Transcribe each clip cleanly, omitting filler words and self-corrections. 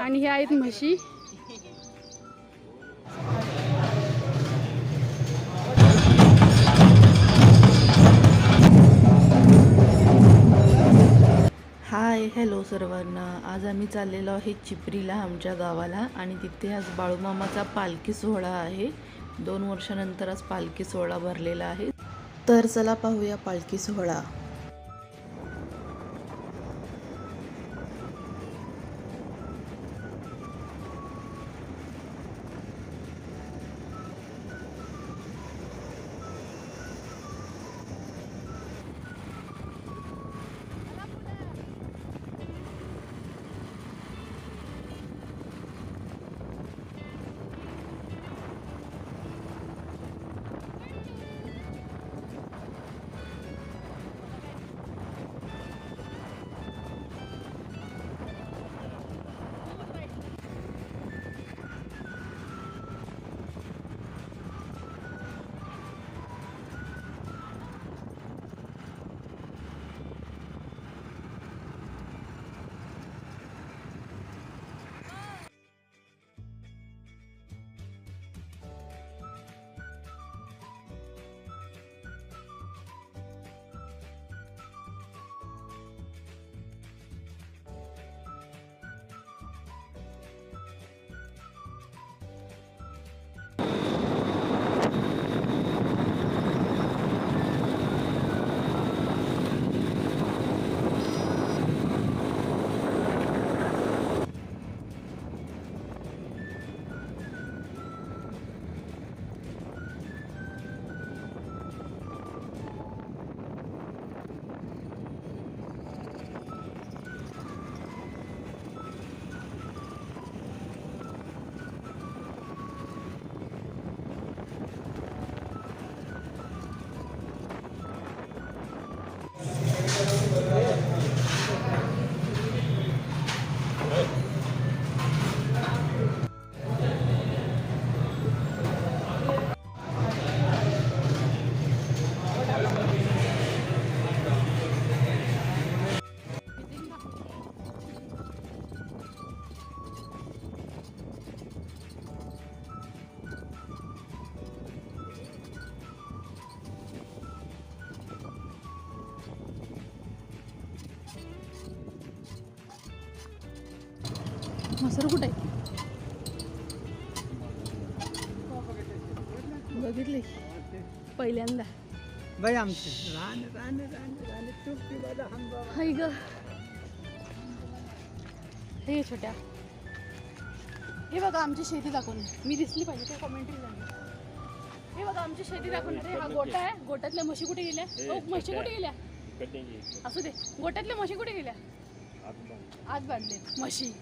आणि ह्या आहेत म्हशी. हाय हॅलो सर्वांना. आज आम्ही चाललेलो आहे चिपरीला, आमच्या गावाला. आणि तिथे आज बाळूमामाचा पालखी सोहळा आहे. 2 वर्षानंतर आज पालखी सोहळा भरलेला आहे. तर चला पाहूया पालखी सोहळा. मसर कुठे आहे? बघितले पहिल्यांदा. बाई आमची हाय ग. हे छोट्या, हे बघा आमची शेती दाखवून. मी दिसली पाहिजे ते कमेंट्री झाली. हे बघा आमची शेती दाखवून. हा गोटा आहे. गोट्यातल्या म्हशी कुठे गेल्या? म्हशी कुठे गेल्या? असू दे. गोट्यातल्या म्हशी कुठे गेल्या? आत बांधले म्हशी.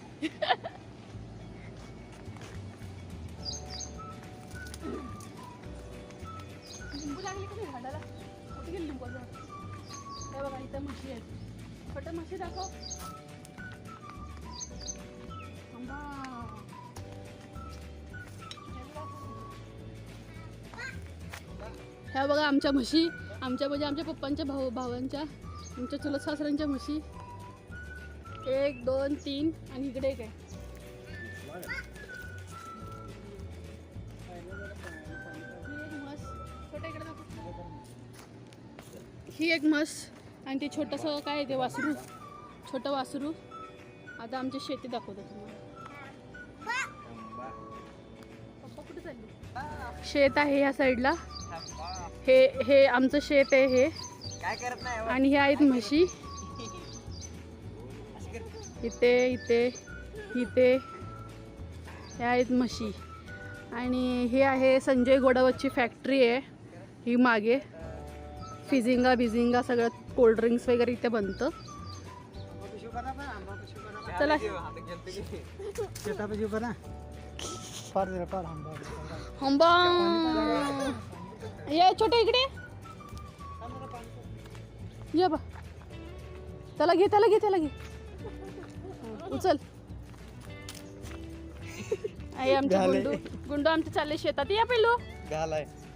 लिंबू लागली का नाही झाडाला? कुठे गेली लिंबू? हे बघा इथं म्हशी आहेत. छोट्या म्हशी दाखव. ह्या बघा आमच्या म्हशी. आमच्या म्हणजे आमच्या पप्पांच्या भावांच्या, आमच्या चुलत सासऱ्यांच्या म्हशी. 1 2 3 आणि इकडे एक आहे. ही एक म्हस आणि ते छोटंसं काय ते वासरू, छोटं वासरू. आता आमची शेती दाखवतो तुम्हाला. पप्पा कुठे चालले? शेत आहे ह्या साईडला. हे आमचं शेत आहे हे. काय करत नाही. आणि हे आहेत म्हशी. इथे इथे इथे हे आहेत म्हशी. आणि हे आहे संजय गोडावतची फॅक्टरी आहे ही मागे. फिजिंगा बिझिंगा सगळं कोल्ड्रिंक्स वगैरे इथे बनतं. चला हंबा. ये छोटे इकडे ये बा. त्याला घे त्याला घे त्याला घे. उचल. आई आमचे गुंडू गुंडू आमचे चालले शेतात. या पहिलो.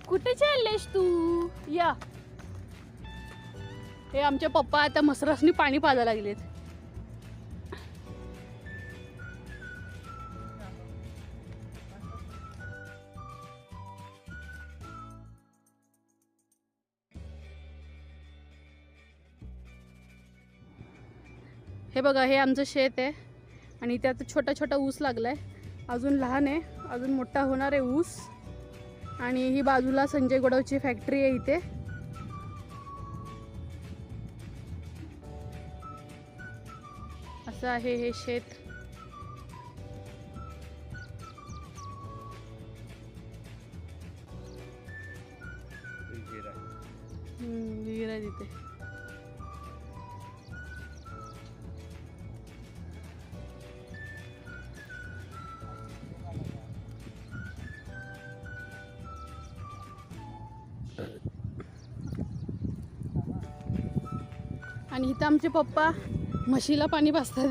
कुठे चाललेस तू? या. हे आमचे पप्पा आता मसरासनी पाणी पाजायला लागलेत. हे बघा, हे आमचं शेत आहे आणि त्यात छोटा छोटा ऊस लागलाय. अजून लहान आहे, अजून मोठा होणार आहे ऊस. आणि ही बाजूला संजय गोडवची फॅक्टरी आहे इथे. असं आहे हे शेत. विहीर आहे तिथे. आणि इथं आमचे पप्पा म्हशीला पाणी पाजतात.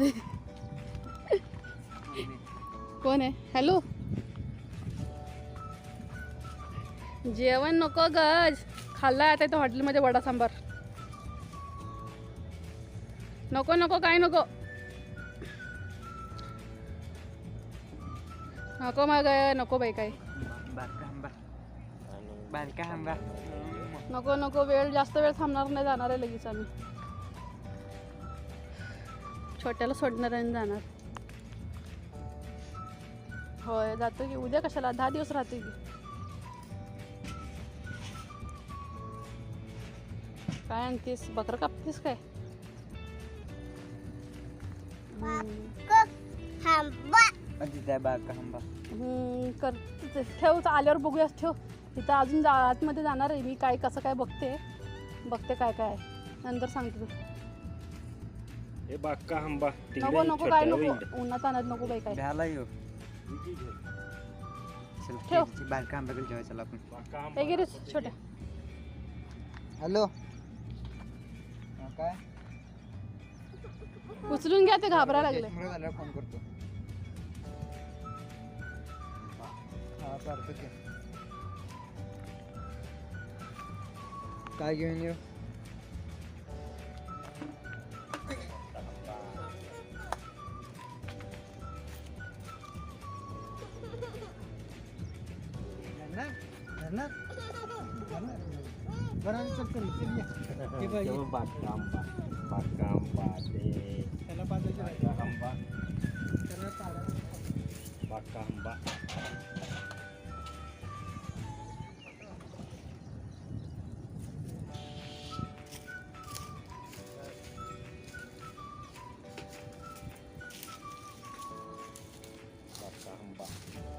कोण आहे? हॅलो, जेवण नको गज, खाल्लाय आता इथं हॉटेलमध्ये वडा सांबार. नको नको, काय नको नको मग, नको बाई काय नको नको. वेळ जास्त वेळ थांबणार नाही, जाणार आहे लगेच आम्ही. छोट्याला सोडणार आणि जाणार. होय जातो की. उद्या कशाला, 10 दिवस राहते की. काय आणतीस? बकरं कापतीस काय? कर ठेव, आल्यावर बघूया. ठेव इथं. अजून आतमध्ये जाणार आहे मी. काय कसं काय बघते काय काय नंतर सांगते तू. नको नको, काय नको, उन्हात आणत नको बाई काय. ठेव बारका आंब्याकडे जेवायला चला आपण. हे गिरीस छोट्या. हॅलो, काय उचलून घ्या, ते घाबरायला लागले. झाल्यावर फोन करतो. हा करतो की. काय घेऊन येऊ?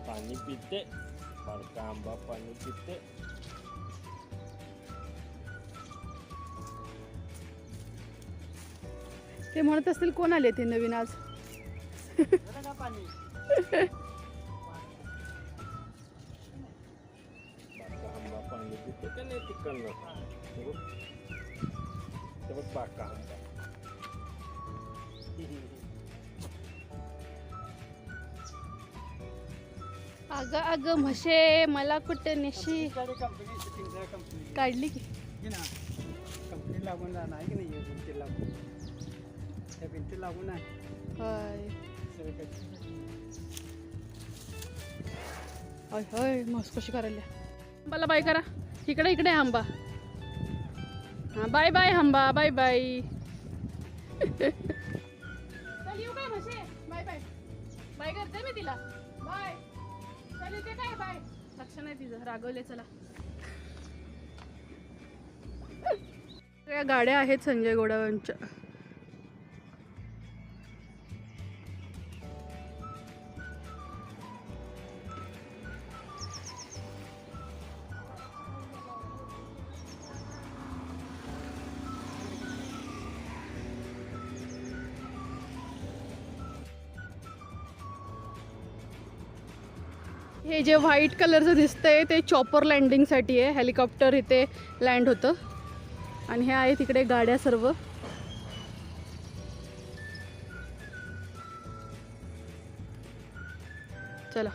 पाणी पिते, बारका आंबा पाणी पिते. ते म्हणत असतील कोण आले ते नवीन आज. बारका आंबा पाणी पिते का नाही तिकडनं. ते बघ बारका आंबा. अगं अगं म्हशे, मला कुठं नेशी. काढली की कंपनी लागून नाही की नाही, भिंती लागून. त्या भिंती लागून आहे. होय होय होय. मस्त कशी करायला. आंबाला बाय करा. इकडे इकडे आंबा. हा बाय बाय आंबा, बाय बाय. येऊ काय म्हशे? Bye bye. बाय करते मी तिला. बाय. चल येते काय? बाय. लक्ष नाही तिचं, रागवले. चला. या गाड्या आहेत संजय गोडावंच्या. हे जे व्हाईट कलरचं दिसतंय ते चॉपर लँडिंगसाठी आहे. हेलिकॉप्टर इथे लँड होतं. आणि हे आहे तिकडे गाड्या सर्व. चला.